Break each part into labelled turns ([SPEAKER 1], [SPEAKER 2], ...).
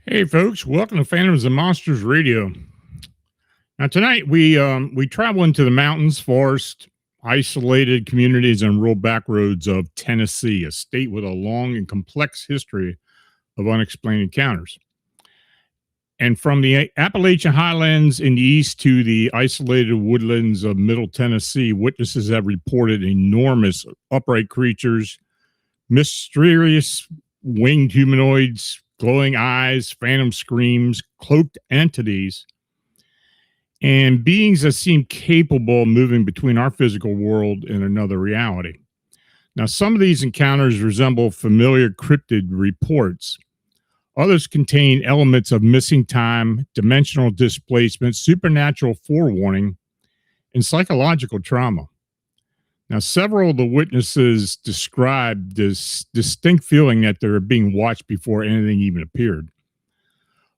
[SPEAKER 1] Hey, folks! Welcome to Phantoms and Monsters Radio. Now, tonight we travel into the mountains, forest, isolated communities, and rural backroads of Tennessee, a state with a long and complex history of unexplained encounters. And from the Appalachian highlands in the east to the isolated woodlands of Middle Tennessee, witnesses have reported enormous upright creatures, mysterious winged humanoids, glowing eyes, phantom screams, cloaked entities, and beings that seem capable of moving between our physical world and another reality. Now, some of these encounters resemble familiar cryptid reports. Others contain elements of missing time, dimensional displacement, supernatural forewarning, and psychological trauma. Now, several of the witnesses described this distinct feeling that they were being watched before anything even appeared.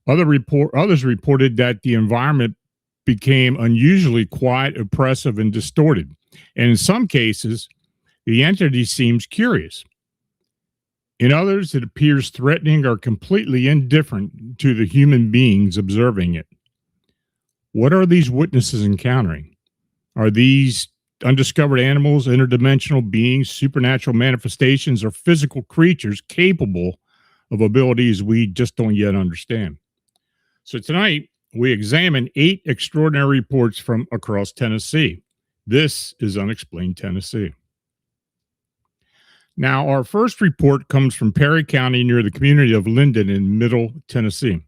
[SPEAKER 1] Others reported that the environment became unusually quiet, oppressive, and distorted. And in some cases, the entity seems curious. In others, it appears threatening or completely indifferent to the human beings observing it. What are these witnesses encountering? Are these undiscovered animals, interdimensional beings, supernatural manifestations, or physical creatures capable of abilities we just don't yet understand? So tonight, we examine 8 extraordinary reports from across Tennessee. This is Unexplained Tennessee. Now, our first report comes from Perry County near the community of Linden in Middle Tennessee.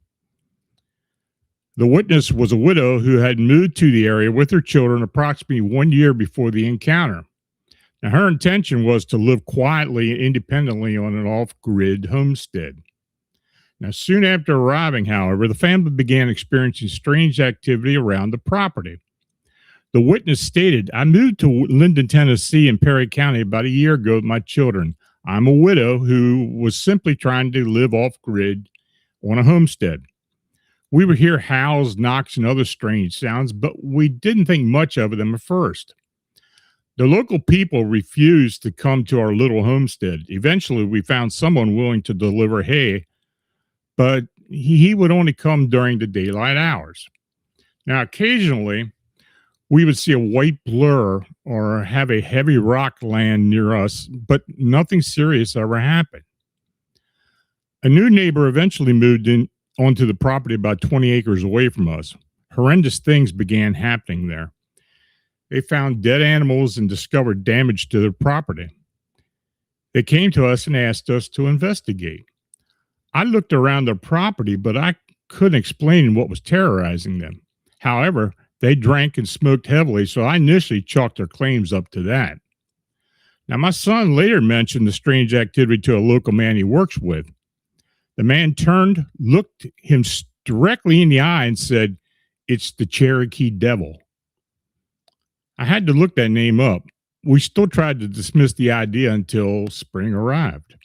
[SPEAKER 1] The witness was a widow who had moved to the area with her children approximately 1 year before the encounter. Now, her intention was to live quietly and independently on an off-grid homestead. Now, soon after arriving, however, the family began experiencing strange activity around the property. The witness stated, "I moved to Linden, Tennessee in Perry County about a year ago with my children. I'm a widow who was simply trying to live off-grid on a homestead. We would hear howls, knocks, and other strange sounds, but we didn't think much of them at first. The local people refused to come to our little homestead. Eventually, we found someone willing to deliver hay, but he would only come during the daylight hours. Now, occasionally, we would see a white blur or have a heavy rock land near us, but nothing serious ever happened. A new neighbor eventually moved in onto the property about 20 acres away from us. Horrendous things began happening there. They found dead animals and discovered damage to their property. They came to us and asked us to investigate. I looked around their property, but I couldn't explain what was terrorizing them. However, they drank and smoked heavily, so I initially chalked their claims up to that. Now, my son later mentioned the strange activity to a local man he works with. The man turned, looked him directly in the eye, and said, "It's the Cherokee Devil." I had to look that name up. We still tried to dismiss the idea until spring arrived.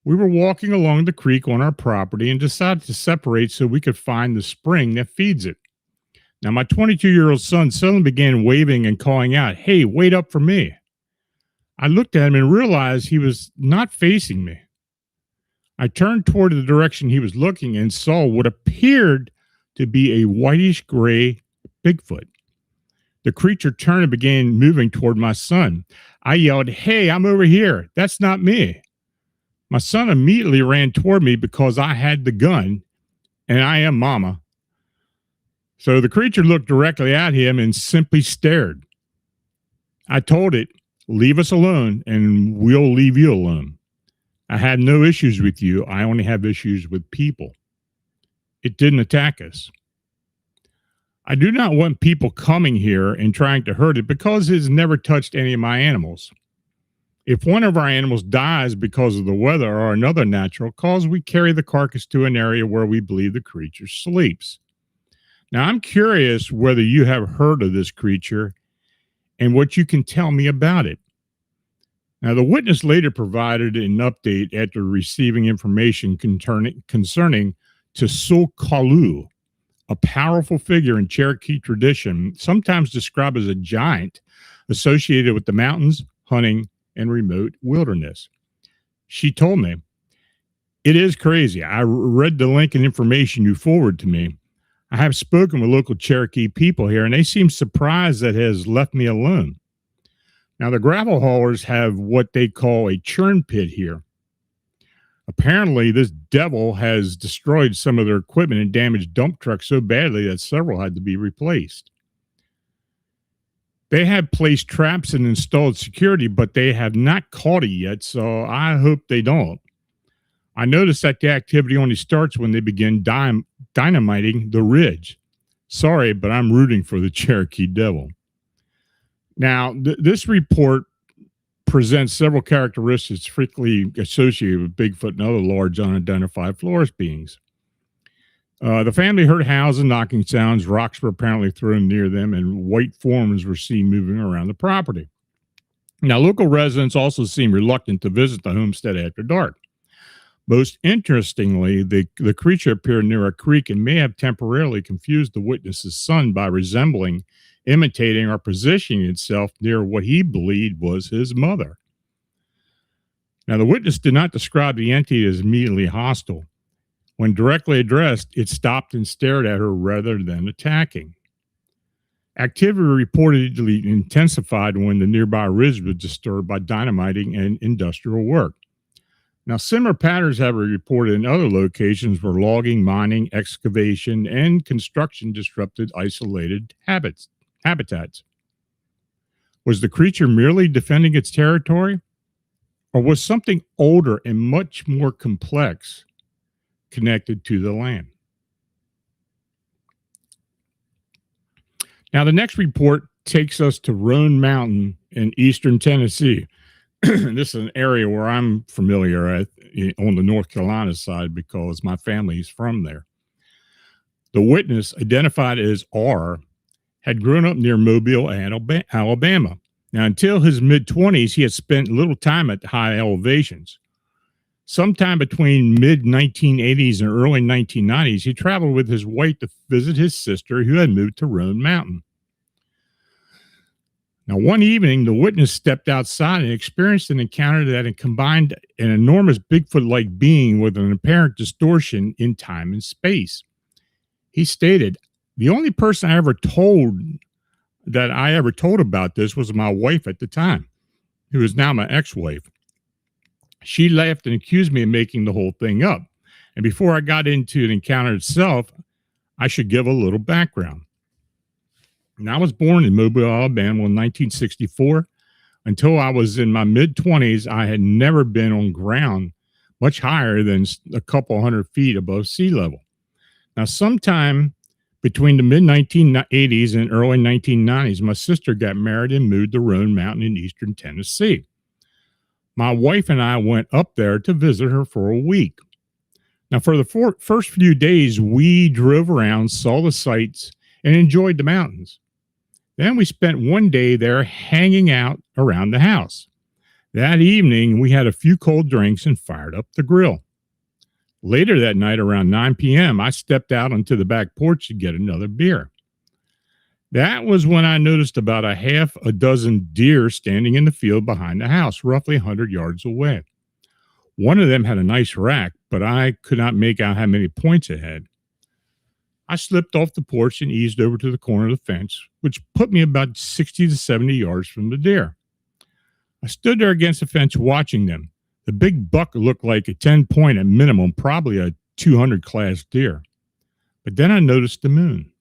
[SPEAKER 1] We were walking along the creek on our property and decided to separate so we could find the spring that feeds it. Now, my 22-year-old son suddenly began waving and calling out, "Hey, wait up for me." I looked at him and realized he was not facing me. I turned toward the direction he was looking and saw what appeared to be a whitish-gray Bigfoot. The creature turned and began moving toward my son. I yelled, "Hey, I'm over here. That's not me." My son immediately ran toward me because I had the gun, and I am mama. So the creature looked directly at him and simply stared. I told it, "Leave us alone, and we'll leave you alone. I have no issues with you. I only have issues with people." It didn't attack us. I do not want people coming here and trying to hurt it because it has never touched any of my animals. If one of our animals dies because of the weather or another natural cause, we carry the carcass to an area where we believe the creature sleeps. Now, I'm curious whether you have heard of this creature and what you can tell me about it. Now, the witness later provided an update after receiving information concerning Tsul'kalu', a powerful figure in Cherokee tradition, sometimes described as a giant associated with the mountains, hunting, and remote wilderness. She told me, "It is crazy. I read the link and information you forwarded to me. I have spoken with local Cherokee people here, and they seem surprised that it has left me alone." Now, the gravel haulers have what they call a churn pit here. Apparently, this devil has destroyed some of their equipment and damaged dump trucks so badly that several had to be replaced. They have placed traps and installed security, but they have not caught it yet, so I hope they don't. I noticed that the activity only starts when they begin dynamiting the ridge. Sorry, but I'm rooting for the Cherokee Devil. Now, this report presents several characteristics frequently associated with Bigfoot and other large unidentified forest beings. The family heard howls and knocking sounds. Rocks were apparently thrown near them, and white forms were seen moving around the property. Now, local residents also seemed reluctant to visit the homestead after dark. Most interestingly, the creature appeared near a creek and may have temporarily confused the witness's son by imitating or positioning itself near what he believed was his mother. Now, the witness did not describe the entity as immediately hostile. When directly addressed, it stopped and stared at her rather than attacking. Activity reportedly intensified when the nearby ridge was disturbed by dynamiting and industrial work. Now, similar patterns have been reported in other locations where logging, mining, excavation, and construction disrupted isolated habitats. Was the creature merely defending its territory, or was something older and much more complex connected to the land? Now, the next report takes us to Roan Mountain in eastern Tennessee. This is an area where I'm familiar on the North Carolina side because my family is from there. The witness, identified as R, had grown up near Mobile, Alabama. Now, until his mid-20s, he had spent little time at high elevations. Sometime between mid-1980s and early 1990s, he traveled with his wife to visit his sister who had moved to Roan Mountain. Now, one evening, the witness stepped outside and experienced an encounter that had combined an enormous Bigfoot-like being with an apparent distortion in time and space. He stated, "The only person I ever told about this was my wife at the time, who is now my ex-wife. She laughed and accused me of making the whole thing up. And before I got into the encounter itself, I should give a little background. And I was born in Mobile, Alabama in 1964. Until I was in my mid-20s, I had never been on ground much higher than a couple hundred feet above sea level. Now, sometime between the mid-1980s and early 1990s, my sister got married and moved to Roan Mountain in eastern Tennessee. My wife and I went up there to visit her for a week. Now, for the first few days, we drove around, saw the sights, and enjoyed the mountains. Then we spent one day there hanging out around the house. That evening, we had a few cold drinks and fired up the grill. Later that night, around 9 p.m., I stepped out onto the back porch to get another beer. That was when I noticed about a half a dozen deer standing in the field behind the house, roughly 100 yards away. One of them had a nice rack, but I could not make out how many points it had. I slipped off the porch and eased over to the corner of the fence, which put me about 60 to 70 yards from the deer. I stood there against the fence watching them. The big buck looked like a 10-point at minimum, probably a 200 class deer. But then I noticed the moon.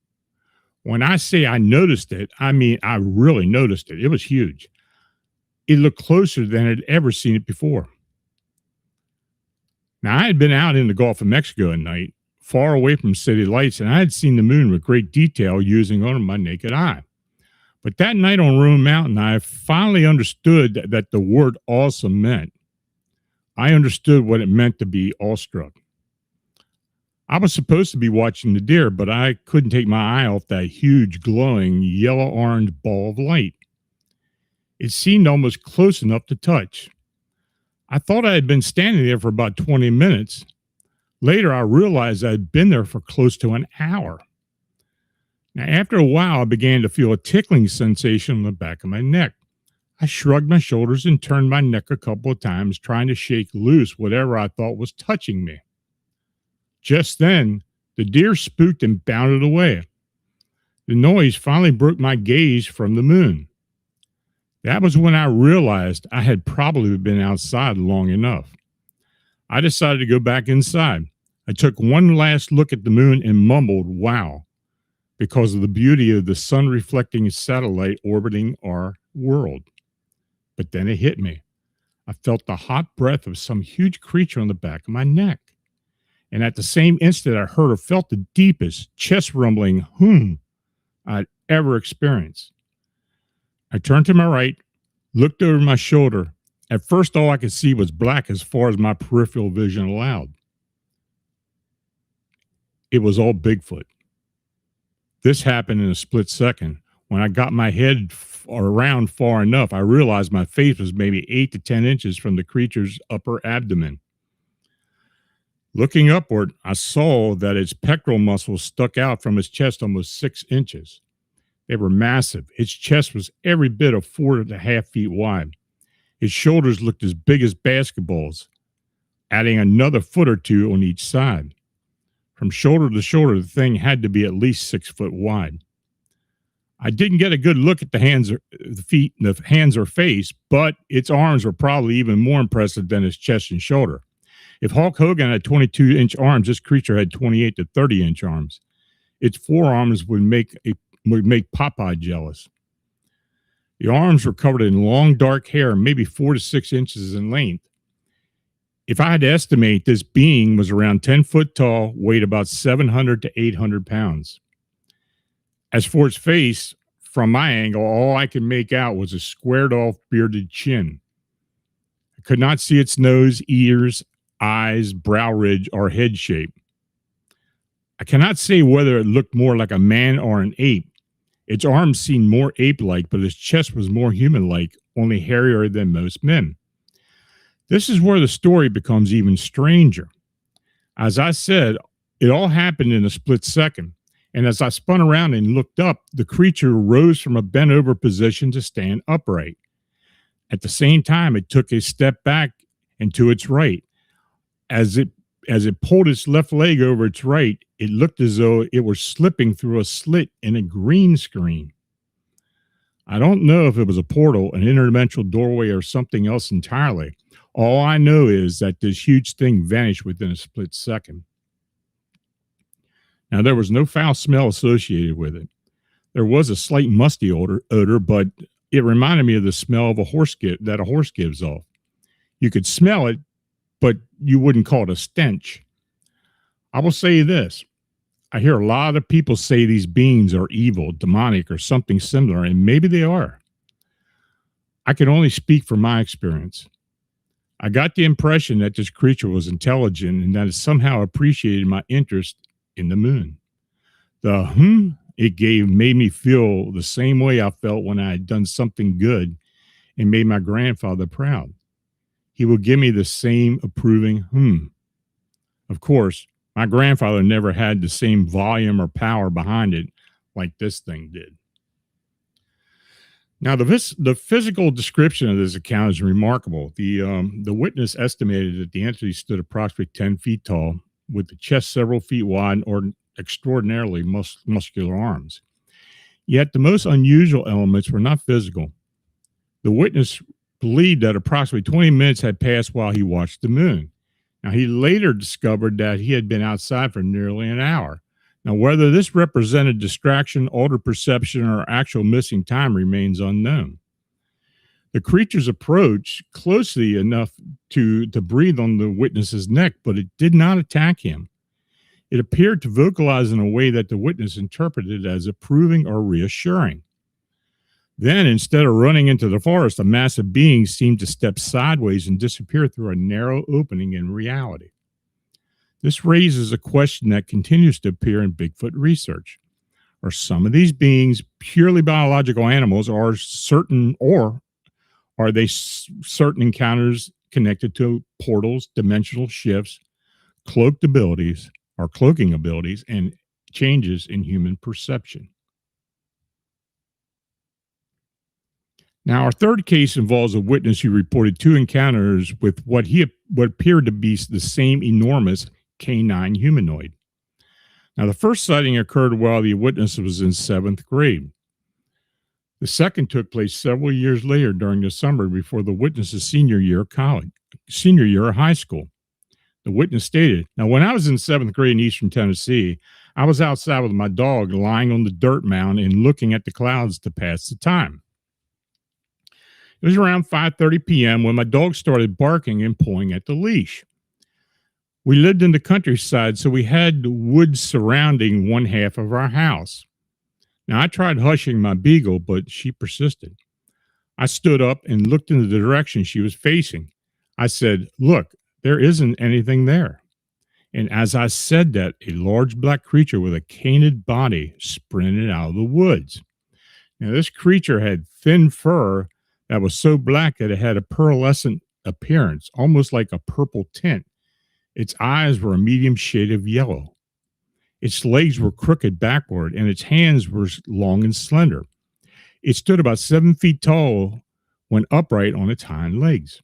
[SPEAKER 1] When I say I noticed it, I mean I really noticed it. It was huge. It looked closer than I'd ever seen it before. Now, I had been out in the Gulf of Mexico at night, far away from city lights, and I had seen the moon with great detail using only my naked eye. But that night on Roan Mountain, I finally understood that the word awesome meant. I understood what it meant to be awestruck. I was supposed to be watching the deer, but I couldn't take my eye off that huge, glowing, yellow-orange ball of light. It seemed almost close enough to touch. I thought I had been standing there for about 20 minutes. Later, I realized I had been there for close to an hour. Now, after a while, I began to feel a tickling sensation on the back of my neck. I shrugged my shoulders and turned my neck a couple of times, trying to shake loose whatever I thought was touching me. Just then, the deer spooked and bounded away. The noise finally broke my gaze from the moon. That was when I realized I had probably been outside long enough. I decided to go back inside. I took one last look at the moon and mumbled, "Wow," because of the beauty of the sun-reflecting satellite orbiting our world. But then it hit me. I felt the hot breath of some huge creature on the back of my neck. And at the same instant, I heard or felt the deepest chest rumbling I'd ever experienced. I turned to my right, looked over my shoulder. At first, all I could see was black as far as my peripheral vision allowed. It was all Bigfoot. This happened in a split second. When I got my head around far enough, I realized my face was maybe 8 to 10 inches from the creature's upper abdomen. Looking upward, I saw that its pectoral muscles stuck out from its chest almost 6 inches. They were massive. Its chest was every bit of 4.5 feet wide. Its shoulders looked as big as basketballs, adding another foot or two on each side. From shoulder to shoulder, the thing had to be at least 6 foot wide. I didn't get a good look at the hands or face, but its arms were probably even more impressive than its chest and shoulder. If Hulk Hogan had 22-inch arms, this creature had 28 to 30-inch arms. Its forearms would make Popeye jealous. The arms were covered in long, dark hair, maybe 4 to 6 inches in length. If I had to estimate, this being was around 10 foot tall, weighed about 700 to 800 pounds. As for its face, from my angle, all I could make out was a squared-off, bearded chin. I could not see its nose, ears, eyes, brow ridge, or head shape. I cannot say whether it looked more like a man or an ape. Its arms seemed more ape-like, but its chest was more human-like, only hairier than most men. This is where the story becomes even stranger. As I said, it all happened in a split second, and as I spun around and looked up, the creature rose from a bent-over position to stand upright. At the same time, it took a step back and to its right. As it pulled its left leg over its right, it looked as though it were slipping through a slit in a green screen. I don't know if it was a portal, an interdimensional doorway, or something else entirely. All I know is that this huge thing vanished within a split second. Now, there was no foul smell associated with it. There was a slight musty odor, but it reminded me of the smell of a that a horse gives off. You could smell it, but you wouldn't call it a stench. I will say this. I hear a lot of people say these beings are evil, demonic, or something similar, and maybe they are. I can only speak from my experience. I got the impression that this creature was intelligent and that it somehow appreciated my interest in the moon. The it gave made me feel the same way I felt when I had done something good and made my grandfather proud. He would give me the same approving. Of course, my grandfather never had the same volume or power behind it like this thing did. Now, the physical description of this account is remarkable. The witness estimated that the entity stood approximately 10 feet tall, with the chest several feet wide or extraordinarily muscular arms. Yet the most unusual elements were not physical. The witness believed that approximately 20 minutes had passed while he watched the moon. Now, he later discovered that he had been outside for nearly an hour. Now, whether this represented distraction, altered perception, or actual missing time remains unknown. The creature's approach closely enough to breathe on the witness's neck, but it did not attack him. It appeared to vocalize in a way that the witness interpreted as approving or reassuring. Then, instead of running into the forest, a massive being seemed to step sideways and disappear through a narrow opening in reality. This raises a question that continues to appear in Bigfoot research. Are some of these beings purely biological animals, or are they certain encounters connected to portals, dimensional shifts, cloaking abilities, and changes in human perception? Now, our third case involves a witness who reported 2 encounters with what appeared to be the same enormous canine humanoid. Now, the first sighting occurred while the witness was in 7th grade. The second took place several years later during the summer before the witness's senior year of high school. The witness stated, "Now, when I was in 7th grade in eastern Tennessee, I was outside with my dog lying on the dirt mound and looking at the clouds to pass the time. It was around 5:30 p.m. when my dog started barking and pulling at the leash. We lived in the countryside, so we had the woods surrounding one half of our house. Now, I tried hushing my beagle, but she persisted. I stood up and looked in the direction she was facing. I said, 'Look, there isn't anything there.' And as I said that, a large black creature with a canid body sprinted out of the woods. Now, this creature had thin fur that was so black that it had a pearlescent appearance, almost like a purple tint. Its eyes were a medium shade of yellow. Its legs were crooked backward, and its hands were long and slender. It stood about 7 feet tall when upright on its hind legs.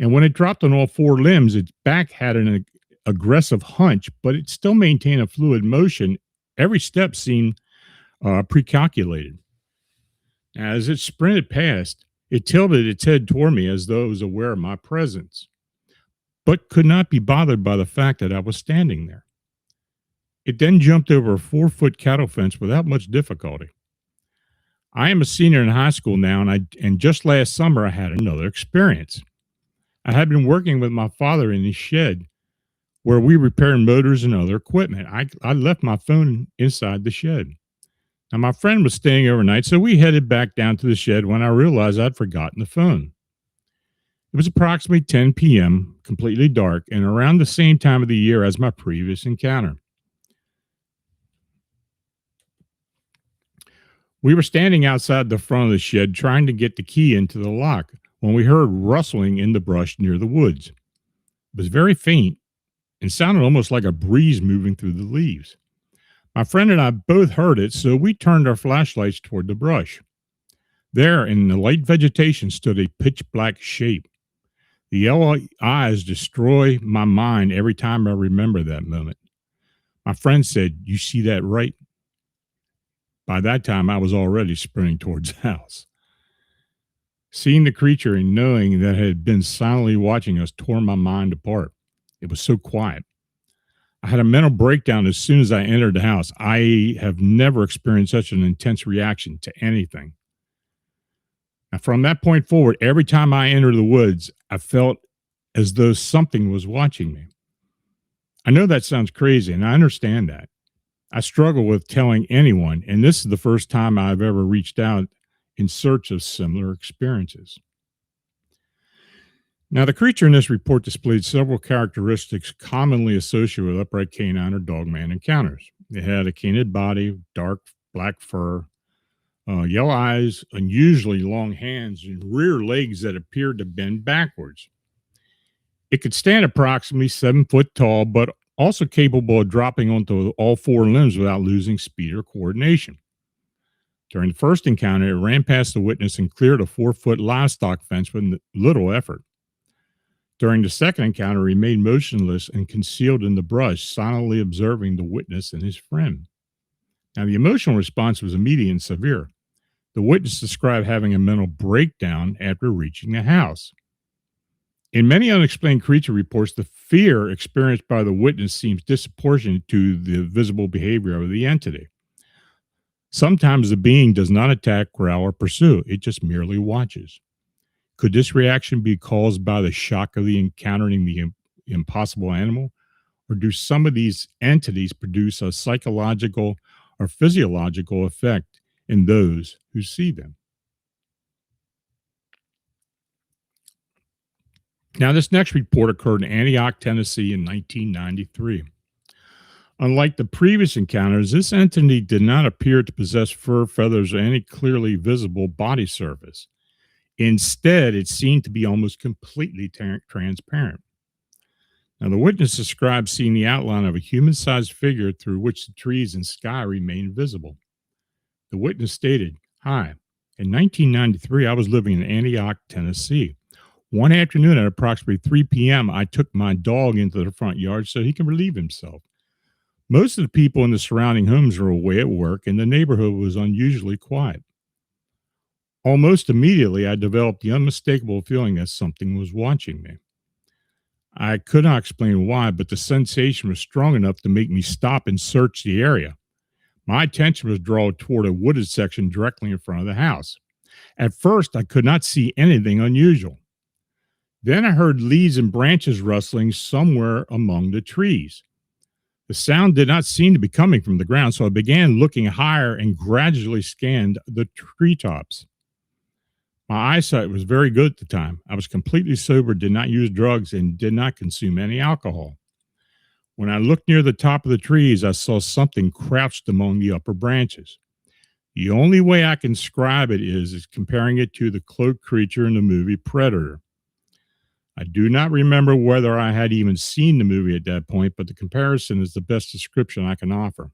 [SPEAKER 1] And when it dropped on all 4 limbs, its back had an aggressive hunch, but it still maintained a fluid motion. Every step seemed pre-calculated. As it sprinted past, it tilted its head toward me as though it was aware of my presence, but could not be bothered by the fact that I was standing there. It then jumped over a 4-foot cattle fence without much difficulty. I am a senior in high school now, and just last summer I had another experience. I had been working with my father in his shed where we repaired motors and other equipment. I left my phone inside the shed. Now, my friend was staying overnight, so we headed back down to the shed when I realized I'd forgotten the phone. It was approximately 10 p.m., completely dark, and around the same time of the year as my previous encounter. We were standing outside the front of the shed trying to get the key into the lock when we heard rustling in the brush near the woods. It was very faint and sounded almost like a breeze moving through the leaves. My friend and I both heard it, so we turned our flashlights toward the brush. There, in the light vegetation, stood a pitch-black shape. The yellow eyes destroy my mind every time I remember that moment. My friend said, "You see that, right?" By that time, I was already sprinting towards the house. Seeing the creature and knowing that it had been silently watching us tore my mind apart. It was so quiet. I I had a mental breakdown as soon as I entered the house. I have never experienced such an intense reaction to anything. Now, from that point forward, every time I entered the woods, I felt as though something was watching me. I know that sounds crazy, and I understand that. I struggle with telling anyone, and this is the first time I've ever reached out in search of similar experiences. Now, the creature in this report displayed several characteristics commonly associated with upright canine or dogman encounters. It had a canid body, dark black fur, yellow eyes, unusually long hands, and rear legs that appeared to bend backwards. It could stand approximately 7 foot tall, but also capable of dropping onto all four limbs without losing speed or coordination. During the first encounter, it ran past the witness and cleared a 4 foot livestock fence with little effort. During the second encounter, he remained motionless and concealed in the brush, silently observing the witness and his friend. Now, the emotional response was immediate and severe. The witness described having a mental breakdown after reaching the house. In many unexplained creature reports, the fear experienced by the witness seems disproportionate to the visible behavior of the entity. Sometimes the being does not attack, growl, or pursue. It just merely watches. Could this reaction be caused by the shock of the encountering the impossible animal? Or do some of these entities produce a psychological or physiological effect in those who see them? Now, this next report occurred in Antioch, Tennessee in 1993. Unlike the previous encounters, this entity did not appear to possess fur, feathers, or any clearly visible body surface. Instead, it seemed to be almost completely transparent. Now, the witness described seeing the outline of a human-sized figure through which the trees and sky remained visible. The witness stated, "Hi, in 1993, I was living in Antioch, Tennessee. One afternoon at approximately 3 p.m., I took my dog into the front yard so he can relieve himself. Most of the people in the surrounding homes were away at work, and the neighborhood was unusually quiet. Almost immediately, I developed the unmistakable feeling that something was watching me. I could not explain why, but the sensation was strong enough to make me stop and search the area. My attention was drawn toward a wooded section directly in front of the house. At first, I could not see anything unusual. Then I heard leaves and branches rustling somewhere among the trees. The sound did not seem to be coming from the ground, so I began looking higher and gradually scanned the treetops. My eyesight was very good at the time. I was completely sober, did not use drugs, and did not consume any alcohol. When I looked near the top of the trees, I saw something crouched among the upper branches. The only way I can describe it is comparing it to the cloaked creature in the movie Predator. I do not remember whether I had even seen the movie at that point, but the comparison is the best description I can offer.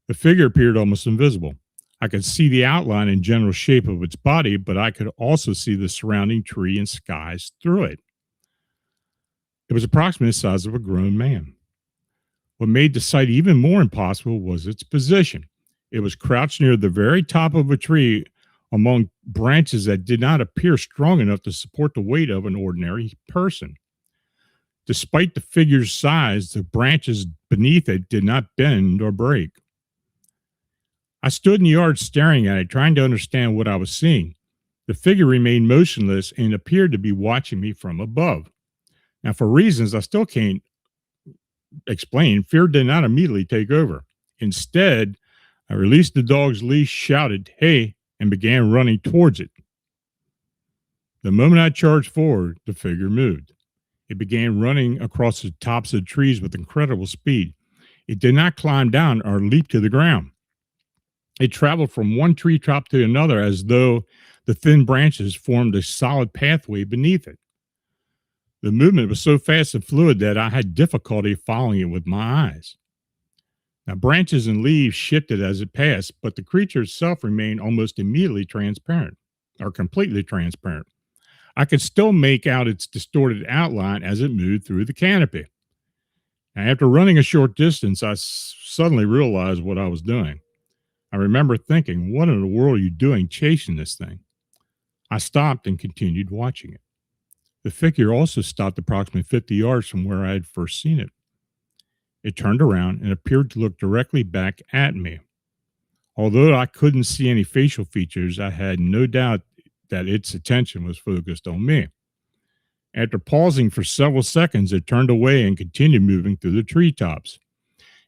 [SPEAKER 1] The figure appeared almost invisible. I could see the outline and general shape of its body, but I could also see the surrounding tree and skies through it. It was approximately the size of a grown man. What made the sight even more impossible was its position. It was crouched near the very top of a tree among branches that did not appear strong enough to support the weight of an ordinary person. Despite the figure's size, the branches beneath it did not bend or break. I stood in the yard staring at it, trying to understand what I was seeing. The figure remained motionless and appeared to be watching me from above. Now, for reasons I still can't explain, fear did not immediately take over. Instead, I released the dog's leash, shouted, "Hey," and began running towards it. The moment I charged forward, the figure moved. It began running across the tops of the trees with incredible speed. It did not climb down or leap to the ground. It traveled from one treetop to another as though the thin branches formed a solid pathway beneath it. The movement was so fast and fluid that I had difficulty following it with my eyes. Now, branches and leaves shifted as it passed, but the creature itself remained almost immediately transparent, or completely transparent. I could still make out its distorted outline as it moved through the canopy. Now, after running a short distance, I suddenly realized what I was doing. I remember thinking, what in the world are you doing chasing this thing? I stopped and continued watching it. The figure also stopped approximately 50 yards from where I had first seen it. It turned around and appeared to look directly back at me. Although I couldn't see any facial features, I had no doubt that its attention was focused on me. After pausing for several seconds, it turned away and continued moving through the treetops.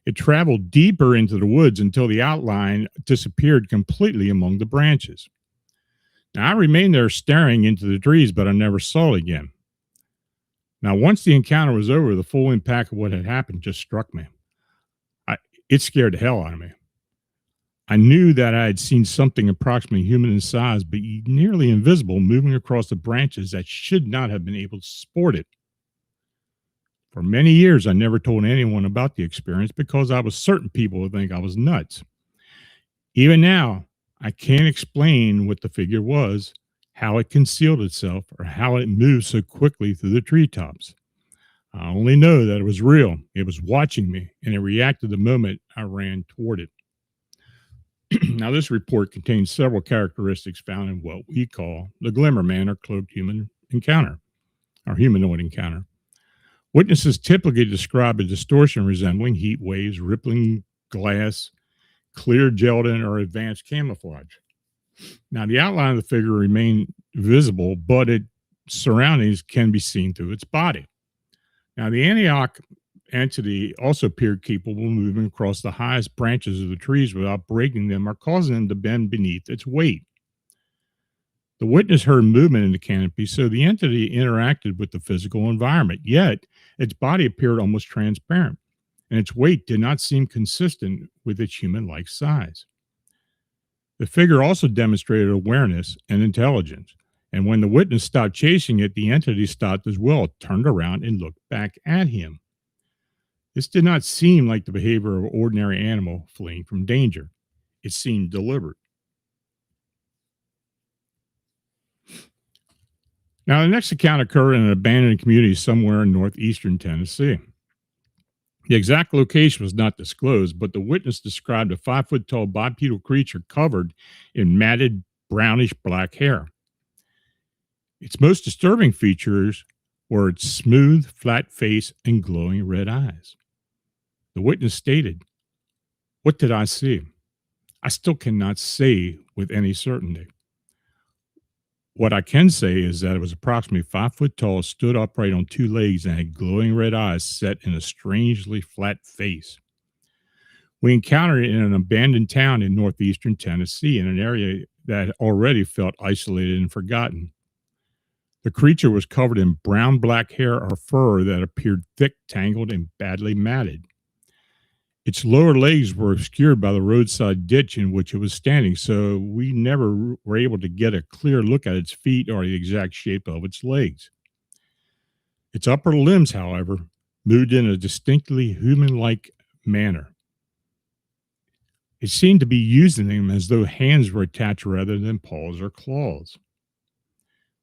[SPEAKER 1] It traveled deeper into the woods until the outline disappeared completely among the branches. Now, I remained there staring into the trees, but I never saw it again. Now, once the encounter was over, the full impact of what had happened just struck me. It scared the hell out of me. I knew that I had seen something approximately human in size, but nearly invisible, moving across the branches that should not have been able to support it. For many years, I never told anyone about the experience because I was certain people would think I was nuts. Even now, I can't explain what the figure was, how it concealed itself, or how it moved so quickly through the treetops. I only know that it was real. It was watching me, and it reacted the moment I ran toward it. Now, this report contains several characteristics found in what we call the glimmer man or cloaked human encounter, or humanoid encounter. Witnesses typically describe a distortion resembling heat waves, rippling glass, clear gelatin, or advanced camouflage. Now, the outline of the figure remains visible, but its surroundings can be seen through its body. Now, the Antioch entity also appeared capable of moving across the highest branches of the trees without breaking them or causing them to bend beneath its weight. The witness heard movement in the canopy, so the entity interacted with the physical environment, yet its body appeared almost transparent, and its weight did not seem consistent with its human-like size. The figure also demonstrated awareness and intelligence, and when the witness stopped chasing it, the entity stopped as well, turned around, and looked back at him. This did not seem like the behavior of an ordinary animal fleeing from danger. It seemed deliberate. Now, the next account occurred in an abandoned community somewhere in northeastern Tennessee. The exact location was not disclosed, but the witness described a 5-foot-tall bipedal creature covered in matted brownish black hair. Its most disturbing features were its smooth, flat face and glowing red eyes. The witness stated, "What did I see? I still cannot say with any certainty. What I can say is that it was approximately 5 foot tall, stood upright on 2 legs, and had glowing red eyes set in a strangely flat face. We encountered it in an abandoned town in northeastern Tennessee, in an area that already felt isolated and forgotten. The creature was covered in brown-black hair or fur that appeared thick, tangled, and badly matted. Its lower legs were obscured by the roadside ditch in which it was standing, so we never were able to get a clear look at its feet or the exact shape of its legs. Its upper limbs, however, moved in a distinctly human-like manner. It seemed to be using them as though hands were attached rather than paws or claws.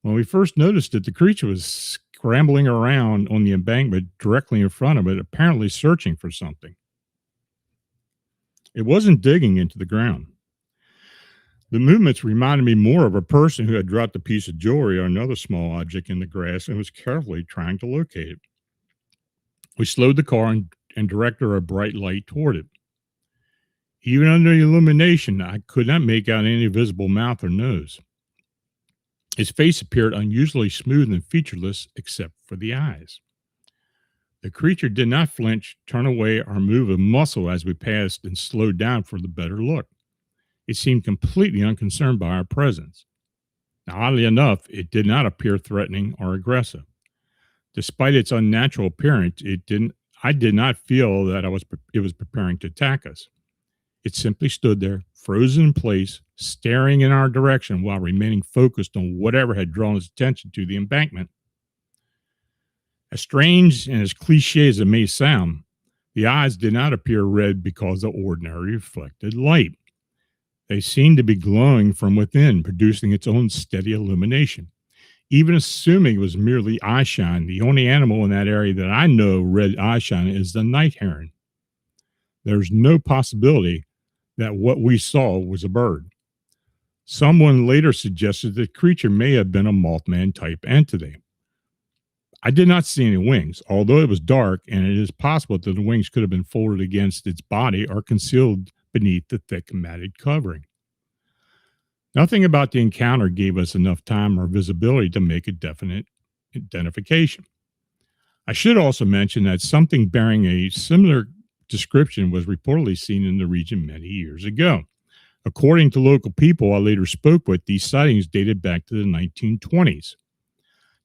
[SPEAKER 1] When we first noticed it, the creature was scrambling around on the embankment directly in front of it, apparently searching for something. It wasn't digging into the ground. The movements reminded me more of a person who had dropped a piece of jewelry or another small object in the grass and was carefully trying to locate it. We slowed the car and directed our bright light toward it. Even under the illumination, I could not make out any visible mouth or nose. His face appeared unusually smooth and featureless except for the eyes. The creature did not flinch, turn away, or move a muscle as we passed and slowed down for the better look. It seemed completely unconcerned by our presence. Now, oddly enough, it did not appear threatening or aggressive. Despite its unnatural appearance, I did not feel that it was preparing to attack us. It simply stood there, frozen in place, staring in our direction while remaining focused on whatever had drawn its attention to the embankment. As strange and as cliche as it may sound, the eyes did not appear red because of ordinary reflected light. They seemed to be glowing from within, producing its own steady illumination. Even assuming it was merely eyeshine, the only animal in that area that I know red eyeshine is the night heron. There's no possibility that what we saw was a bird. Someone later suggested the creature may have been a Mothman type entity. I did not see any wings, although it was dark, and it is possible that the wings could have been folded against its body or concealed beneath the thick matted covering. Nothing about the encounter gave us enough time or visibility to make a definite identification. I should also mention that something bearing a similar description was reportedly seen in the region many years ago. According to local people I later spoke with, these sightings dated back to the 1920s.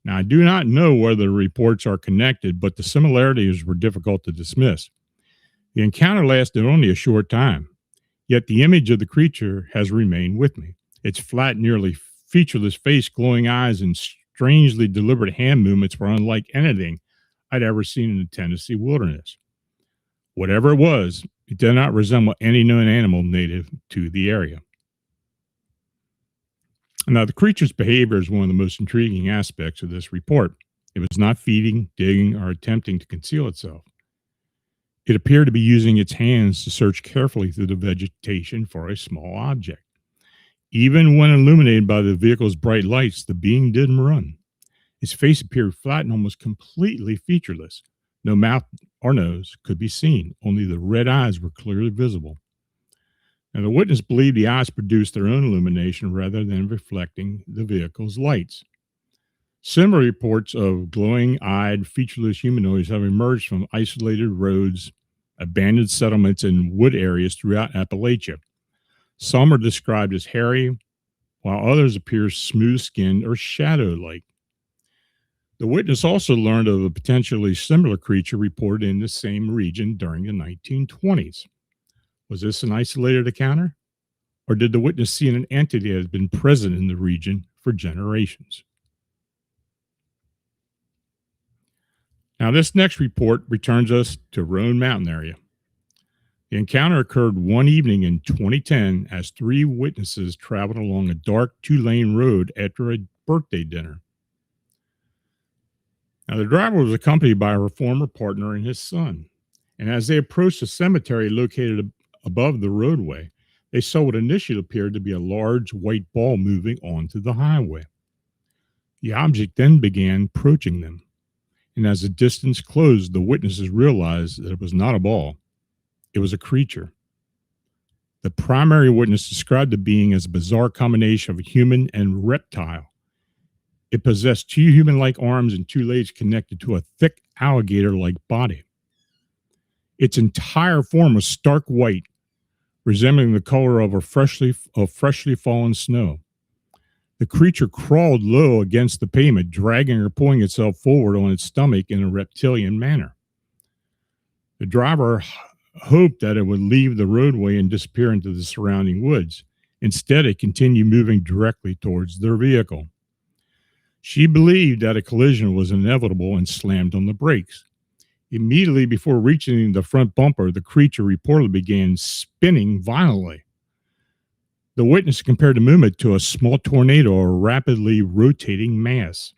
[SPEAKER 1] Now, I do not know whether the reports are connected, but the similarities were difficult to dismiss. The encounter lasted only a short time, yet the image of the creature has remained with me. Its flat, nearly featureless face, glowing eyes, and strangely deliberate hand movements were unlike anything I'd ever seen in the Tennessee wilderness. Whatever it was, it did not resemble any known animal native to the area. Now, the creature's behavior is one of the most intriguing aspects of this report. It was not feeding, digging, or attempting to conceal itself. It appeared to be using its hands to search carefully through the vegetation for a small object. Even when illuminated by the vehicle's bright lights, the being didn't run. Its face appeared flat and almost completely featureless. No mouth or nose could be seen. Only the red eyes were clearly visible. Now, the witness believed the eyes produced their own illumination rather than reflecting the vehicle's lights. Similar reports of glowing-eyed, featureless humanoids have emerged from isolated roads, abandoned settlements, and wood areas throughout Appalachia. Some are described as hairy, while others appear smooth-skinned or shadow-like. The witness also learned of a potentially similar creature reported in the same region during the 1920s. Was this an isolated encounter? Or did the witness see an entity that has been present in the region for generations? Now, this next report returns us to Roan Mountain area. The encounter occurred one evening in 2010 as three witnesses traveled along a dark two-lane road after a birthday dinner. Now, the driver was accompanied by her former partner and his son. And as they approached a cemetery located above the roadway, they saw what initially appeared to be a large white ball moving onto the highway. The object then began approaching them. And as the distance closed, the witnesses realized that it was not a ball. It was a creature. The primary witness described the being as a bizarre combination of a human and reptile. It possessed two human-like arms and two legs connected to a thick alligator-like body. Its entire form was stark white, resembling the color of freshly fallen snow. The creature crawled low against the pavement, dragging or pulling itself forward on its stomach in a reptilian manner. The driver hoped that it would leave the roadway and disappear into the surrounding woods. Instead, it continued moving directly towards their vehicle. She believed that a collision was inevitable and slammed on the brakes. Immediately before reaching the front bumper, the creature reportedly began spinning violently. The witness compared the movement to a small tornado or a rapidly rotating mass.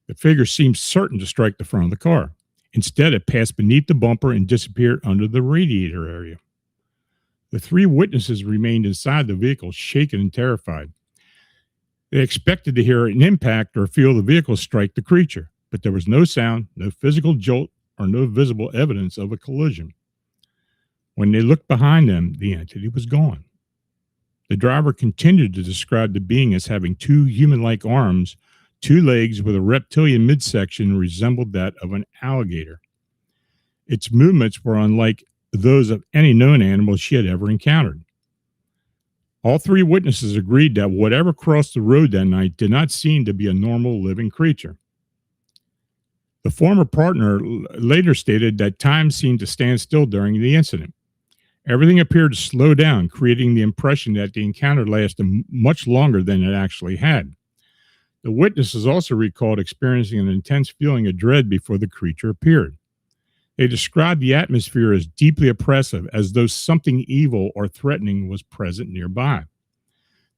[SPEAKER 1] The figure seemed certain to strike the front of the car. Instead, it passed beneath the bumper and disappeared under the radiator area. The three witnesses remained inside the vehicle, shaken and terrified. They expected to hear an impact or feel the vehicle strike the creature, but there was no sound, no physical jolt, or no visible evidence of a collision. When they looked behind them, the entity was gone. The driver continued to describe the being as having two human-like arms, two legs with a reptilian midsection resembled that of an alligator. Its movements were unlike those of any known animal she had ever encountered. All three witnesses agreed that whatever crossed the road that night did not seem to be a normal living creature. The former partner later stated that time seemed to stand still during the incident. Everything appeared to slow down, creating the impression that the encounter lasted much longer than it actually had. The witnesses also recalled experiencing an intense feeling of dread before the creature appeared. They described the atmosphere as deeply oppressive, as though something evil or threatening was present nearby.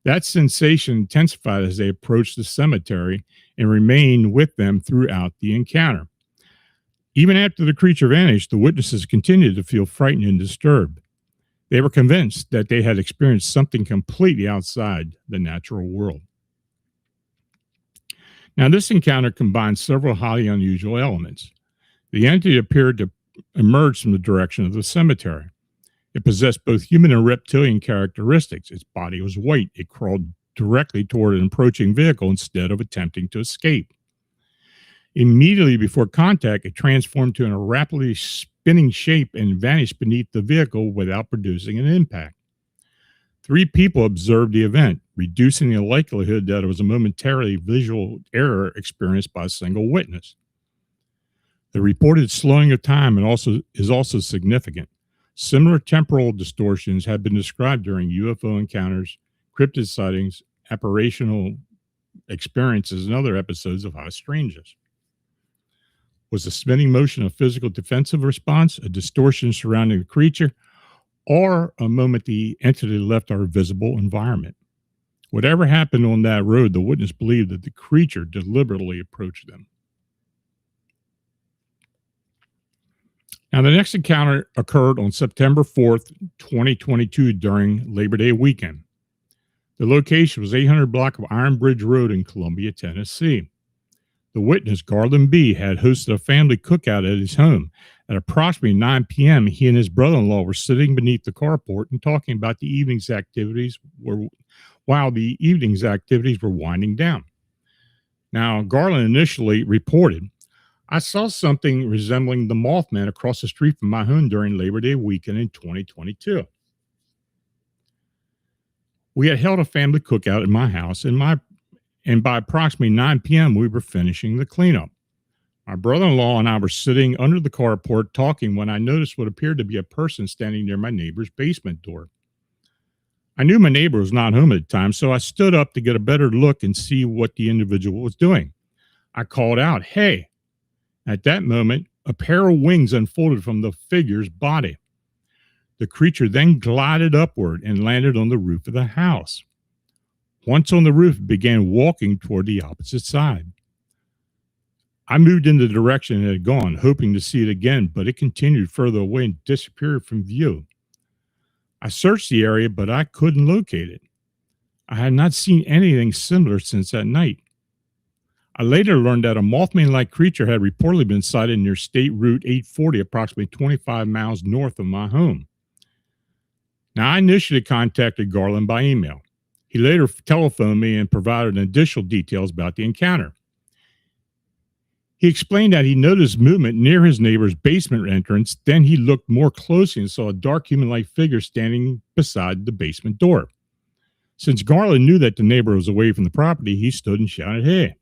[SPEAKER 1] That sensation intensified as they approached the cemetery and remained with them throughout the encounter. Even after the creature vanished, the witnesses continued to feel frightened and disturbed. They were convinced that they had experienced something completely outside the natural world. Now, this encounter combined several highly unusual elements. The entity appeared to emerge from the direction of the cemetery. It possessed both human and reptilian characteristics. Its body was white. It crawled directly toward an approaching vehicle instead of attempting to escape. Immediately before contact, it transformed to a rapidly spinning shape and vanished beneath the vehicle without producing an impact. 3 people observed the event, reducing the likelihood that it was a momentary visual error experienced by a single witness. The reported slowing of time is also significant. Similar temporal distortions have been described during UFO encounters, cryptid sightings, apparitional experiences, and other episodes of high strangeness. Was the spinning motion a physical defensive response, a distortion surrounding the creature, or a moment the entity left our visible environment? Whatever happened on that road, the witness believed that the creature deliberately approached them. Now, the next encounter occurred on September 4th, 2022 during Labor Day weekend. The location was 800 block of Iron Bridge Road in Columbia, Tennessee. The witness, Garland B., had hosted a family cookout at his home. At approximately 9 p.m., he and his brother-in-law were sitting beneath the carport and talking about the evening's activities while the evening's activities were winding down. Now, Garland initially reported, "I saw something resembling the Mothman across the street from my home during Labor Day weekend in 2022. We had held a family cookout at my house, and by approximately 9 p.m., we were finishing the cleanup. My brother-in-law and I were sitting under the carport talking when I noticed what appeared to be a person standing near my neighbor's basement door. I knew my neighbor was not home at the time, so I stood up to get a better look and see what the individual was doing. I called out, 'Hey!' At that moment, a pair of wings unfolded from the figure's body. The creature then glided upward and landed on the roof of the house. Once on the roof, it began walking toward the opposite side. I moved in the direction it had gone, hoping to see it again, but it continued further away and disappeared from view. I searched the area, but I couldn't locate it. I had not seen anything similar since that night. I later learned that a Mothman-like creature had reportedly been sighted near State Route 840, approximately 25 miles north of my home. Now, I initially contacted Garland by email. He later telephoned me and provided additional details about the encounter. He explained that he noticed movement near his neighbor's basement entrance. Then he looked more closely and saw a dark human-like figure standing beside the basement door. Since Garland knew that the neighbor was away from the property, he stood and shouted, 'Hey!'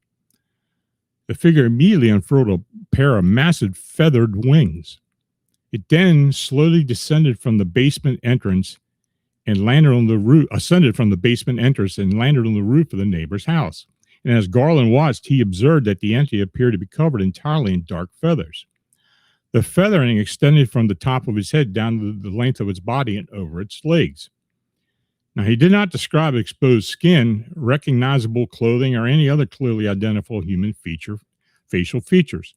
[SPEAKER 1] The figure immediately unfurled a pair of massive feathered wings. It then slowly descended from the basement entrance and landed on the roof, ascended from the basement entrance and landed on the roof of the neighbor's house. And as Garland watched, he observed that the entity appeared to be covered entirely in dark feathers. The feathering extended from the top of his head down to the length of its body and over its legs. Now, he did not describe exposed skin, recognizable clothing, or any other clearly identifiable human facial features.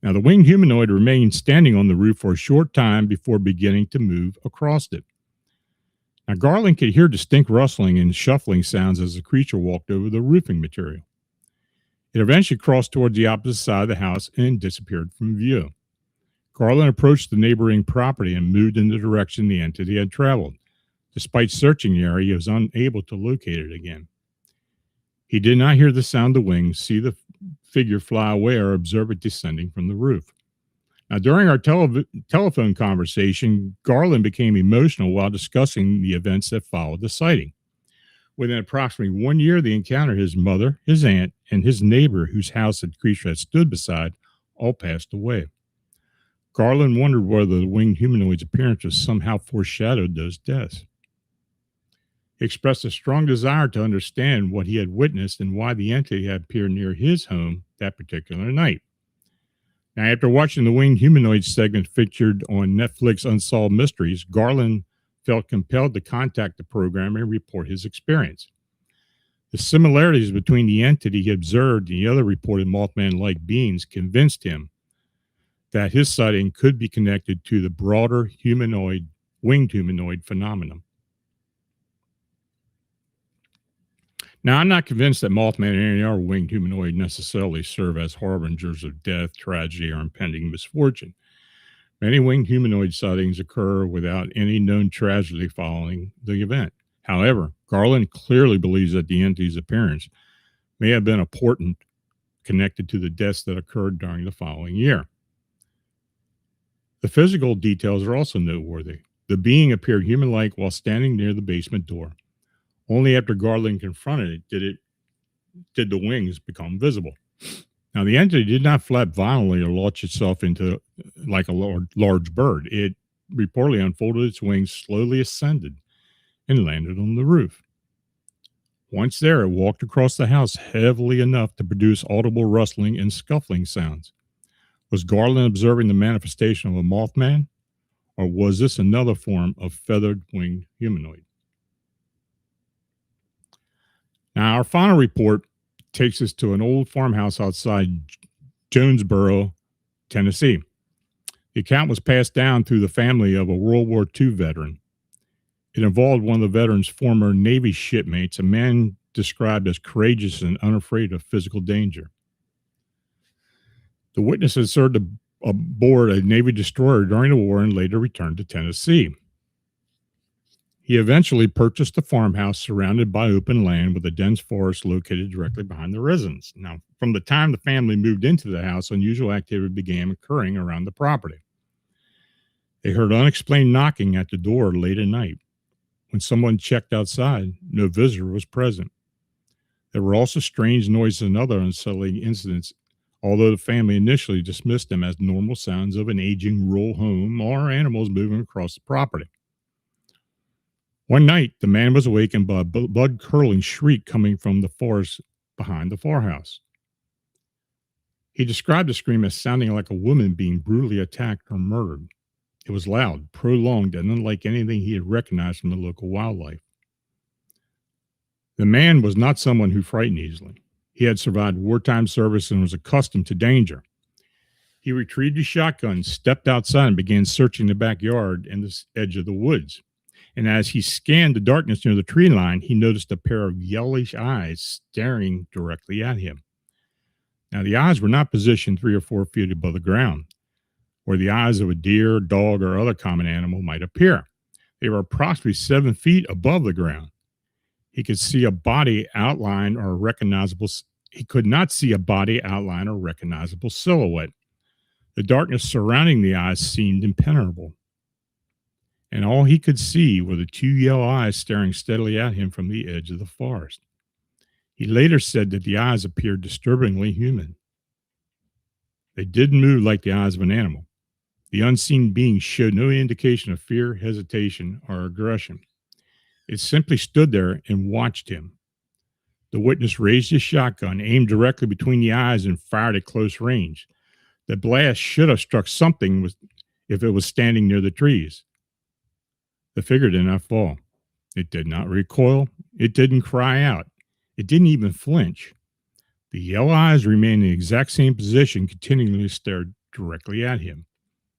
[SPEAKER 1] Now, the winged humanoid remained standing on the roof for a short time before beginning to move across it. Now, Garland could hear distinct rustling and shuffling sounds as the creature walked over the roofing material. It eventually crossed towards the opposite side of the house and disappeared from view. Garland approached the neighboring property and moved in the direction the entity had traveled. Despite searching the area, he was unable to locate it again. He did not hear the sound of wings, see the figure fly away, or observe it descending from the roof. Now, during our telephone conversation, Garland became emotional while discussing the events that followed the sighting. Within approximately 1 year of the encounter, his mother, his aunt, and his neighbor, whose house the creature had stood beside, all passed away. Garland wondered whether the winged humanoid's appearance was somehow foreshadowed those deaths. He expressed a strong desire to understand what he had witnessed and why the entity had appeared near his home that particular night. Now, after watching the winged humanoid segment featured on Netflix Unsolved Mysteries, Garland felt compelled to contact the program and report his experience. The similarities between the entity he observed and the other reported Mothman-like beings convinced him that his sighting could be connected to the broader winged humanoid phenomenon. Now, I'm not convinced that Mothman and any other winged humanoid necessarily serve as harbingers of death, tragedy, or impending misfortune. Many winged humanoid sightings occur without any known tragedy following the event. However, Garland clearly believes that the entity's appearance may have been a portent connected to the deaths that occurred during the following year. The physical details are also noteworthy. The being appeared human-like while standing near the basement door. Only after Garland confronted it did the wings become visible. Now, the entity did not flap violently or launch itself into like a large bird. It reportedly unfolded its wings, slowly ascended, and landed on the roof. Once there, it walked across the house heavily enough to produce audible rustling and scuffling sounds. Was Garland observing the manifestation of a Mothman, or was this another form of feathered winged humanoid? Now, our final report takes us to an old farmhouse outside Jonesborough, Tennessee. The account was passed down through the family of a World War II veteran. It involved one of the veteran's former Navy shipmates, a man described as courageous and unafraid of physical danger. The witness had served aboard a Navy destroyer during the war and later returned to Tennessee. He eventually purchased a farmhouse surrounded by open land with a dense forest located directly behind the residence. Now, from the time the family moved into the house, unusual activity began occurring around the property. They heard unexplained knocking at the door late at night. When someone checked outside, no visitor was present. There were also strange noises and other unsettling incidents, although the family initially dismissed them as normal sounds of an aging rural home or animals moving across the property. One night, the man was awakened by a blood-curdling shriek coming from the forest behind the farmhouse. He described the scream as sounding like a woman being brutally attacked or murdered. It was loud, prolonged, and unlike anything he had recognized from the local wildlife. The man was not someone who frightened easily. He had survived wartime service and was accustomed to danger. He retrieved his shotgun, stepped outside, and began searching the backyard and the edge of the woods. And as he scanned the darkness near the tree line, he noticed a pair of yellowish eyes staring directly at him. Now, the eyes were not positioned 3 or 4 feet above the ground, where the eyes of a deer, dog, or other common animal might appear. They were approximately 7 feet above the ground. He could see a body outline or recognizable. He could not see a body outline or recognizable silhouette. The darkness surrounding the eyes seemed impenetrable, and all he could see were the 2 yellow eyes staring steadily at him from the edge of the forest. He later said that the eyes appeared disturbingly human. They didn't move like the eyes of an animal. The unseen being showed no indication of fear, hesitation, or aggression. It simply stood there and watched him. The witness raised his shotgun, aimed directly between the eyes, and fired at close range. The blast should have struck something if it was standing near the trees. The figure did not fall. It did not recoil. It didn't cry out. It didn't even flinch. The yellow eyes remained in the exact same position, continually stared directly at him.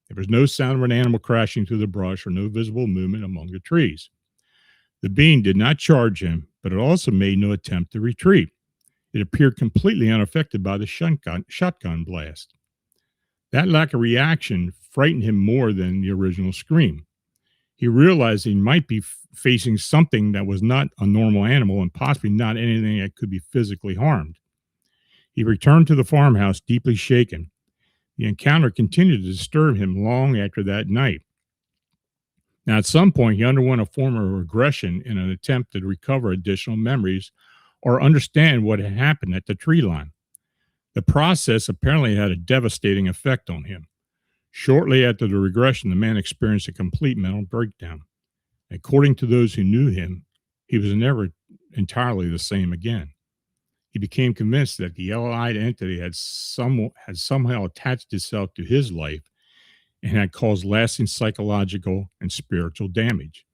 [SPEAKER 1] There was no sound of an animal crashing through the brush or no visible movement among the trees. The being did not charge him, but it also made no attempt to retreat. It appeared completely unaffected by the shotgun blast. That lack of reaction frightened him more than the original scream. He realized he might be facing something that was not a normal animal and possibly not anything that could be physically harmed. He returned to the farmhouse deeply shaken. The encounter continued to disturb him long after that night. Now, at some point, he underwent a form of regression in an attempt to recover additional memories or understand what had happened at the tree line. The process apparently had a devastating effect on him. Shortly after the regression, the man experienced a complete mental breakdown. According to those who knew him, he was never entirely the same again. He became convinced that the yellow-eyed entity had somehow attached itself to his life and had caused lasting psychological and spiritual damage.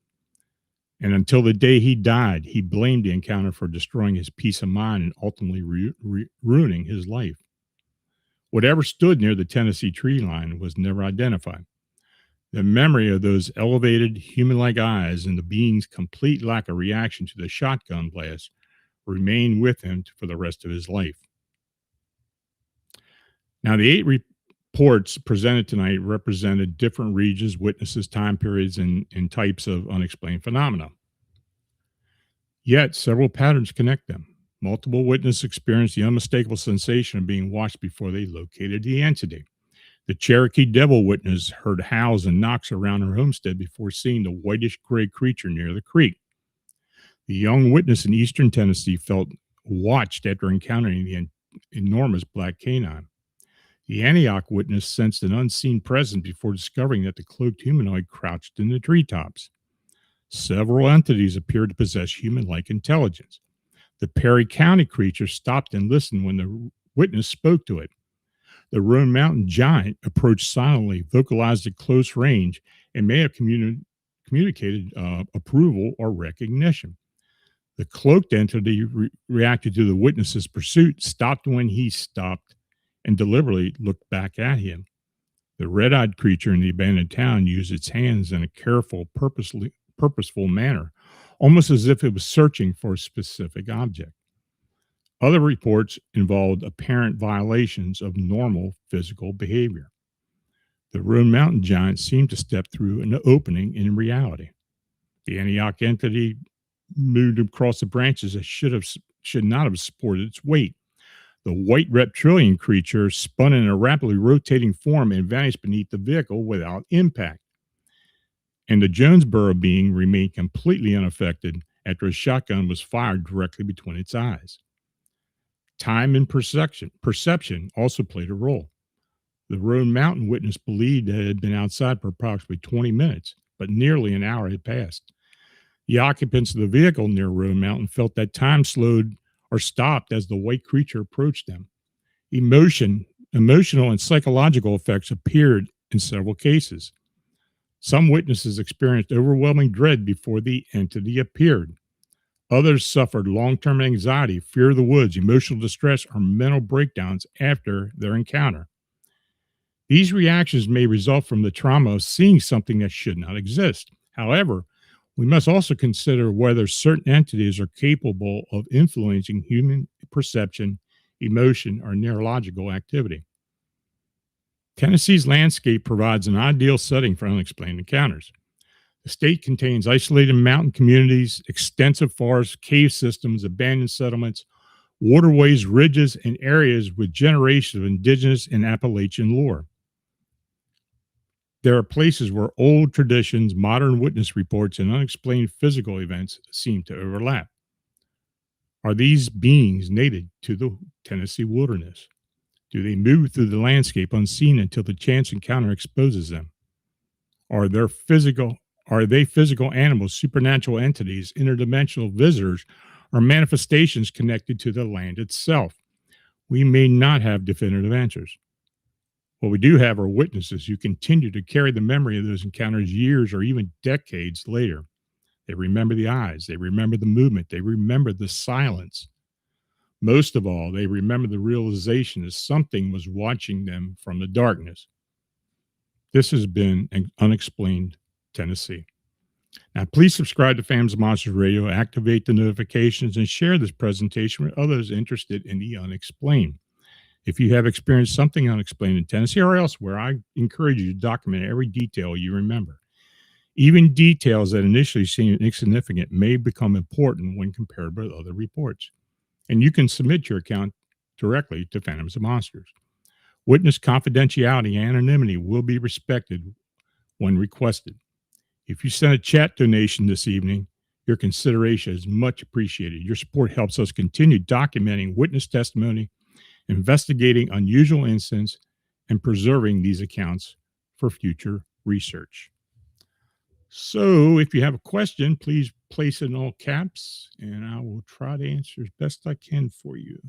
[SPEAKER 1] And until the day he died, he blamed the encounter for destroying his peace of mind and ultimately ruining his life. Whatever stood near the Tennessee tree line was never identified. The memory of those elevated, human-like eyes and the being's complete lack of reaction to the shotgun blast remain with him for the rest of his life. Now, the 8 reports presented tonight represented different regions, witnesses, time periods, and types of unexplained phenomena. Yet, several patterns connect them. Multiple witnesses experienced the unmistakable sensation of being watched before they located the entity. The Cherokee Devil witness heard howls and knocks around her homestead before seeing the whitish-gray creature near the creek. The young witness in eastern Tennessee felt watched after encountering the enormous black canine. The Antioch witness sensed an unseen presence before discovering that the cloaked humanoid crouched in the treetops. Several entities appeared to possess human-like intelligence. The Perry County creature stopped and listened when the witness spoke to it. The Roan Mountain giant approached silently, vocalized at close range, and may have communicated approval or recognition. The cloaked entity reacted to the witness's pursuit, stopped when he stopped, and deliberately looked back at him. The red-eyed creature in the abandoned town used its hands in a careful, purposeful manner, almost as if it was searching for a specific object. Other reports involved apparent violations of normal physical behavior. The Roan Mountain giant seemed to step through an opening in reality. The Antioch entity moved across the branches that should not have supported its weight. The white reptilian creature spun in a rapidly rotating form and vanished beneath the vehicle without impact. And the Jonesborough being remained completely unaffected after a shotgun was fired directly between its eyes. Time and perception also played a role. The Roan Mountain witness believed that it had been outside for approximately 20 minutes, but nearly an hour had passed. The occupants of the vehicle near Roan Mountain felt that time slowed or stopped as the white creature approached them. Emotional and psychological effects appeared in several cases. Some witnesses experienced overwhelming dread before the entity appeared. Others suffered long-term anxiety, fear of the woods, emotional distress, or mental breakdowns after their encounter. These reactions may result from the trauma of seeing something that should not exist. However, we must also consider whether certain entities are capable of influencing human perception, emotion, or neurological activity. Tennessee's landscape provides an ideal setting for unexplained encounters. The state contains isolated mountain communities, extensive forests, cave systems, abandoned settlements, waterways, ridges, and areas with generations of indigenous and Appalachian lore. There are places where old traditions, modern witness reports, and unexplained physical events seem to overlap. Are these beings native to the Tennessee wilderness? Do they move through the landscape unseen until the chance encounter exposes them? Are they physical animals, supernatural entities, interdimensional visitors, or manifestations connected to the land itself? We may not have definitive answers. What we do have are witnesses who continue to carry the memory of those encounters years or even decades later. They remember the eyes, they remember the movement, they remember the silence. Most of all, they remember the realization that something was watching them from the darkness. This has been Unexplained Tennessee. Now, please subscribe to Phantoms of Monsters Radio, activate the notifications, and share this presentation with others interested in the unexplained. If you have experienced something unexplained in Tennessee or elsewhere, I encourage you to document every detail you remember. Even details that initially seem insignificant may become important when compared with other reports. And you can submit your account directly to Phantoms of Monsters. Witness confidentiality and anonymity will be respected when requested. If you send a chat donation this evening, your consideration is much appreciated. Your support helps us continue documenting witness testimony, investigating unusual incidents, and preserving these accounts for future research. So if you have a question, please place it in all caps, and I will try to answer as best I can for you.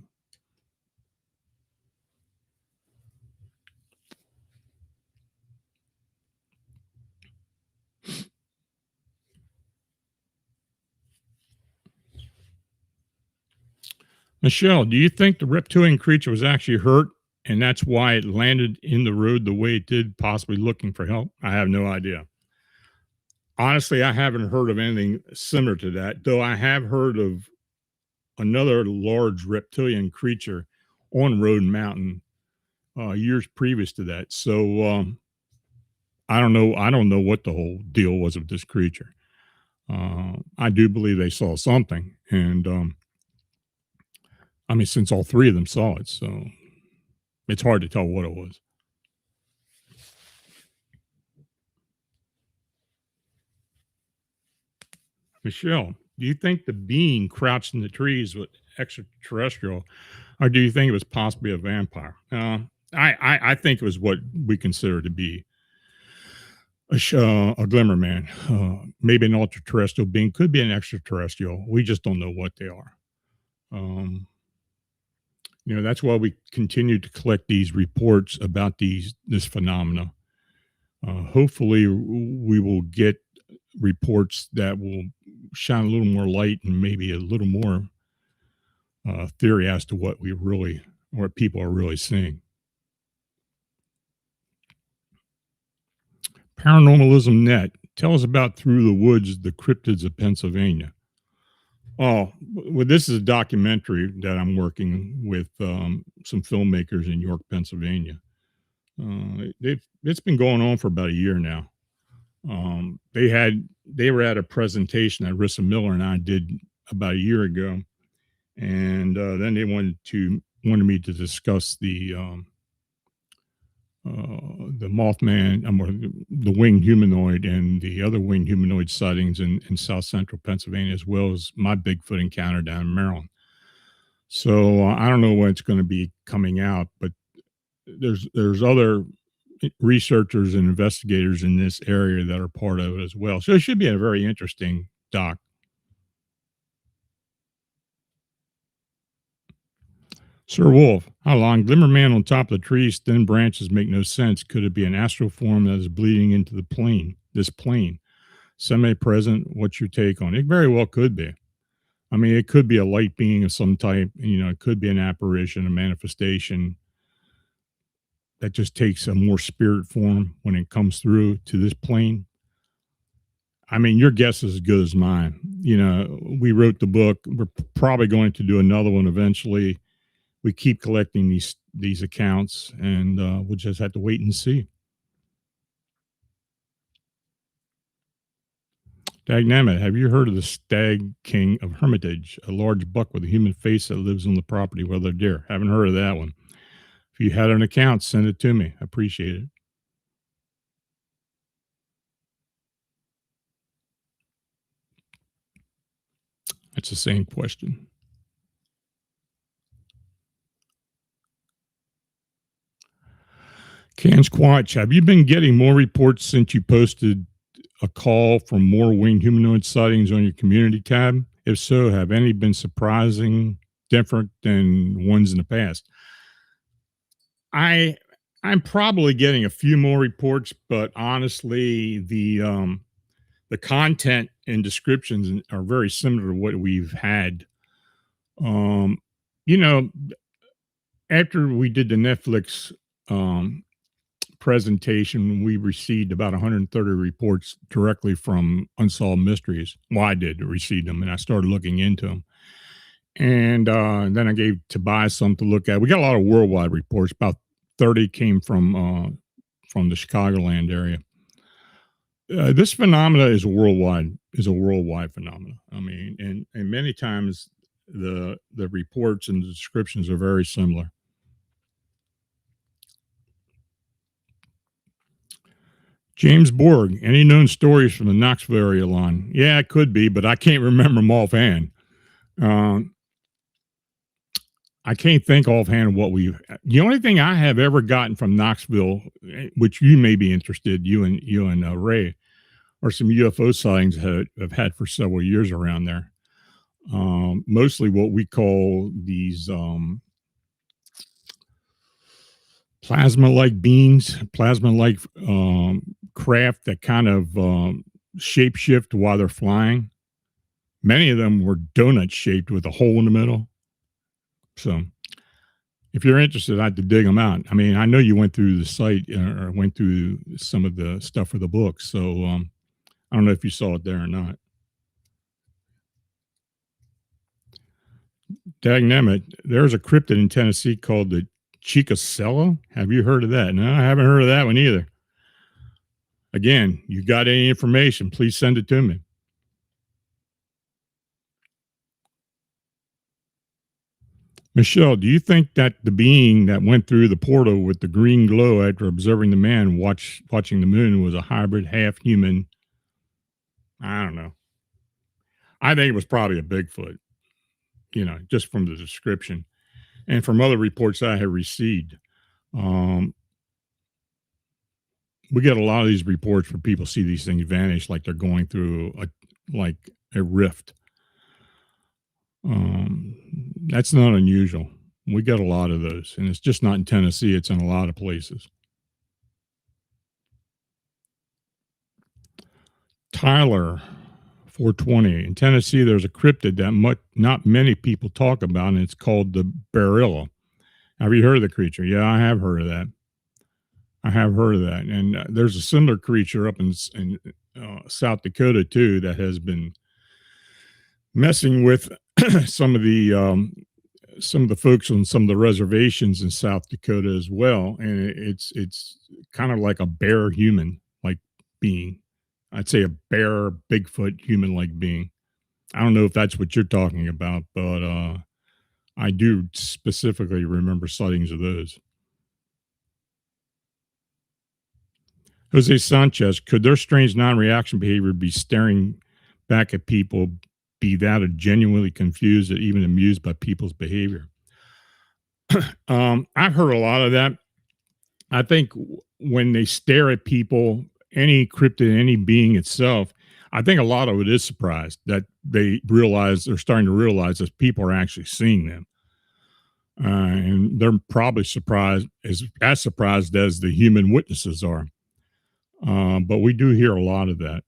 [SPEAKER 1] Michelle, do you think the reptilian creature was actually hurt and that's why it landed in the road the way it did, possibly looking for help? I have no idea. Honestly, I haven't heard of anything similar to that, though I have heard of another large reptilian creature on Roan Mountain years previous to that. So I don't know. I don't know what the whole deal was with this creature. I do believe they saw something, and I mean, since all three of them saw it, so it's hard to tell what it was. Michelle, do you think the being crouched in the trees was extraterrestrial, or do you think it was possibly a vampire? I think it was what we consider to be a glimmer man, maybe an ultra terrestrial being, could be an extraterrestrial. We just don't know what they are. Um, that's why we continue to collect these reports about this phenomena. Hopefully, we will get reports that will shine a little more light and maybe a little more theory as to what people are really seeing. Paranormalism Net, tell us about Through the Woods, the Cryptids of Pennsylvania. Oh, well, this is a documentary that I'm working with some filmmakers in York, Pennsylvania. It's been going on for about a year now. They were at a presentation that Rissa Miller and I did about a year ago, and then they wanted me to discuss the Mothman, the winged humanoid, and the other winged humanoid sightings in South Central Pennsylvania, as well as my Bigfoot encounter down in Maryland. So I don't know when it's going to be coming out, but there's other researchers and investigators in this area that are part of it as well. So it should be a very interesting doc. Sir Wolf, how long? Glimmer man on top of the trees, thin branches make no sense. Could it be an astral form that is bleeding into this plane? Semi-present, what's your take on it? It very well could be. I mean, it could be a light being of some type, it could be an apparition, a manifestation that just takes a more spirit form when it comes through to this plane. I mean, your guess is as good as mine. We wrote the book. We're probably going to do another one eventually. We keep collecting these accounts, and we'll just have to wait and see. Dagnammit, have you heard of the Stag King of Hermitage, a large buck with a human face that lives on the property with other deer? Haven't heard of that one. If you had an account, send it to me. I appreciate it. That's the same question. Can Squatch, have you been getting more reports since you posted a call for more winged humanoid sightings on your community tab? If so, have any been surprising, different than ones in the past? I'm probably getting a few more reports, but honestly, the content and descriptions are very similar to what we've had. You know, after we did the Netflix presentation, we received about 130 reports directly from Unsolved Mysteries. Well, I did receive them, and I started looking into them. And then I gave Tobias some to look at. We got a lot of worldwide reports. About 30 came from the Chicagoland area. This phenomena is a worldwide phenomena. I mean, and many times the reports and the descriptions are very similar. James Borg, any known stories from the Knoxville area, Lon? Yeah, it could be, but I can't remember them offhand. I can't think offhand what the only thing I have ever gotten from Knoxville, which you may be interested, you and Ray, are some UFO sightings have had for several years around there. Mostly what we call these plasma-like beings, plasma-like craft that kind of shape-shift while they're flying. Many of them were donut-shaped with a hole in the middle. So if you're interested, I had to dig them out. I mean, I know you went through the site or went through some of the stuff for the book. So I don't know if you saw it there or not. Dagnammit, there's a cryptid in Tennessee called the Chicasella. Have you heard of that? No, I haven't heard of that one either. Again, you got any information, please send it to me. Michelle, do you think that the being that went through the portal with the green glow after observing the man watching the moon was a hybrid, half human? I don't know. I think it was probably a Bigfoot, just from the description and from other reports I have received. We get a lot of these reports where people see these things vanish like they're going through a rift. That's not unusual. We get a lot of those, and it's just not in Tennessee. It's in a lot of places. Tyler, 420. In Tennessee, there's a cryptid that not many people talk about, and it's called the barilla. Have you heard of the creature? Yeah, I have heard of that. And there's a similar creature up in South Dakota, too, that has been messing with some of the folks on some of the reservations in South Dakota as well, and it's kind of like a bear human like being. I'd say a bear Bigfoot human like being. I don't know if that's what you're talking about, but I do specifically remember sightings of those. Jose Sanchez, could their strange non-reaction behavior be staring back at people, be that or genuinely confused or even amused by people's behavior? I've heard a lot of that. I think when they stare at people, any cryptid, any being itself, I think a lot of it is surprised that they're starting to realize that people are actually seeing them. And they're probably surprised, as surprised as the human witnesses are. But we do hear a lot of that.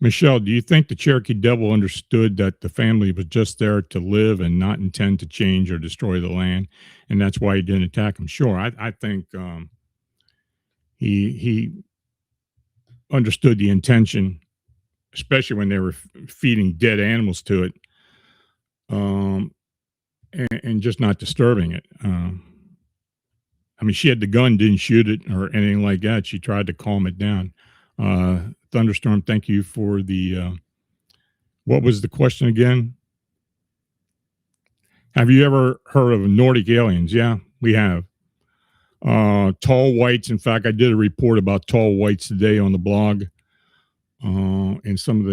[SPEAKER 1] Michelle, do you think the Cherokee Devil understood that the family was just there to live and not intend to change or destroy the land, and that's why he didn't attack them? Sure, I think he understood the intention, especially when they were feeding dead animals to it, and just not disturbing it. I mean, she had the gun, didn't shoot it or anything like that. She tried to calm it down. Thunderstorm, thank you for the, what was the question again? Have you ever heard of Nordic aliens? Yeah, we have. Tall whites. In fact, I did a report about tall whites today on the blog. And some of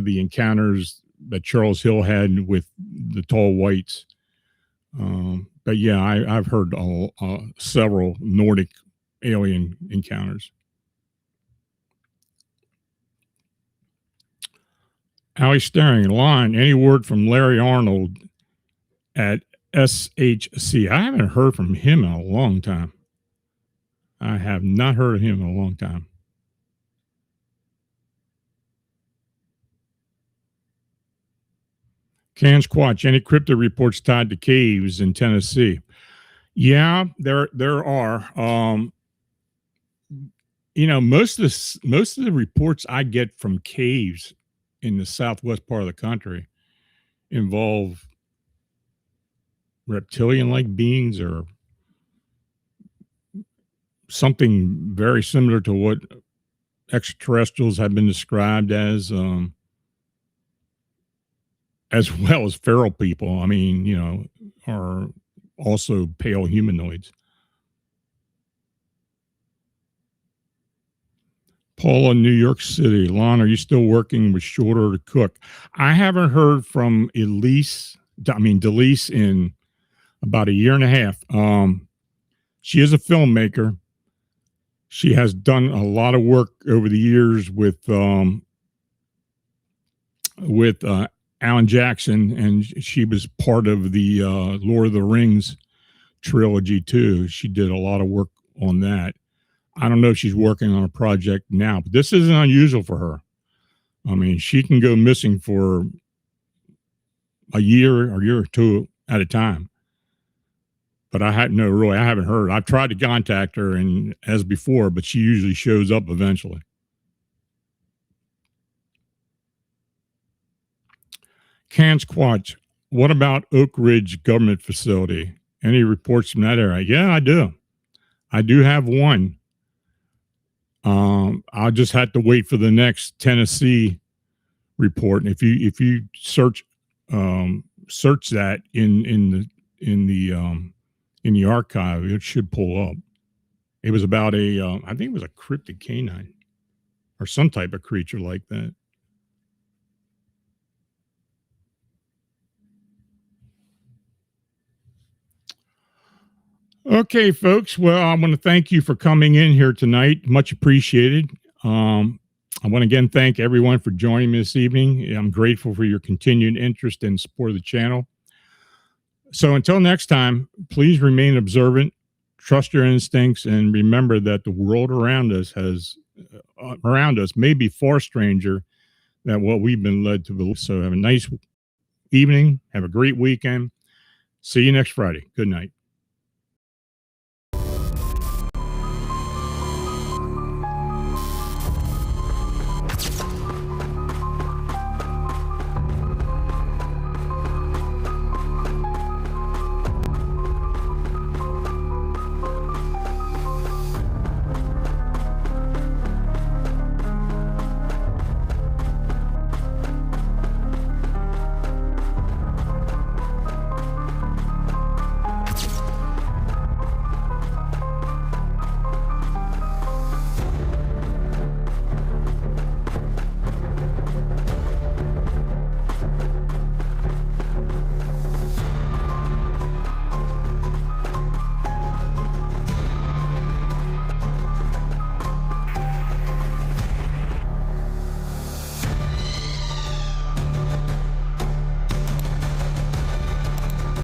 [SPEAKER 1] the encounters that Charles Hill had with the tall whites. But yeah, I've heard several Nordic alien encounters. Allie Staring, Lon, any word from Larry Arnold at SHC? I haven't heard from him in a long time. I have not heard of him in a long time. Cans Quatch, any cryptid reports tied to caves in Tennessee? Yeah, there are. Most of the reports I get from caves in the southwest part of the country involve reptilian-like beings or something very similar to what extraterrestrials have been described as well as feral people. I mean, are also pale humanoids. Paul in New York City. Lon, are you still working with Shorter to Cook? I haven't heard from Delise in about a year and a half. She is a filmmaker. She has done a lot of work over the years with Alan Jackson, and she was part of the Lord of the Rings trilogy too. She did a lot of work on that. I don't know if she's working on a project now, but this isn't unusual for her. I mean, she can go missing for a year or two at a time. But I haven't heard. I've tried to contact her and as before, but she usually shows up eventually. Can Squatch, what about Oak Ridge Government Facility? Any reports from that area? Yeah, I do. I do have one. I'll just have to wait for the next Tennessee report. And if you search that in the archive, it should pull up. It was about I think it was a cryptid canine or some type of creature like that. Okay, folks. Well, I want to thank you for coming in here tonight. Much appreciated. I want to again thank everyone for joining me this evening. I'm grateful for your continued interest and support of the channel. So until next time, please remain observant, trust your instincts, and remember that the world around us may be far stranger than what we've been led to believe. So have a nice evening. Have a great weekend. See you next Friday. Good night.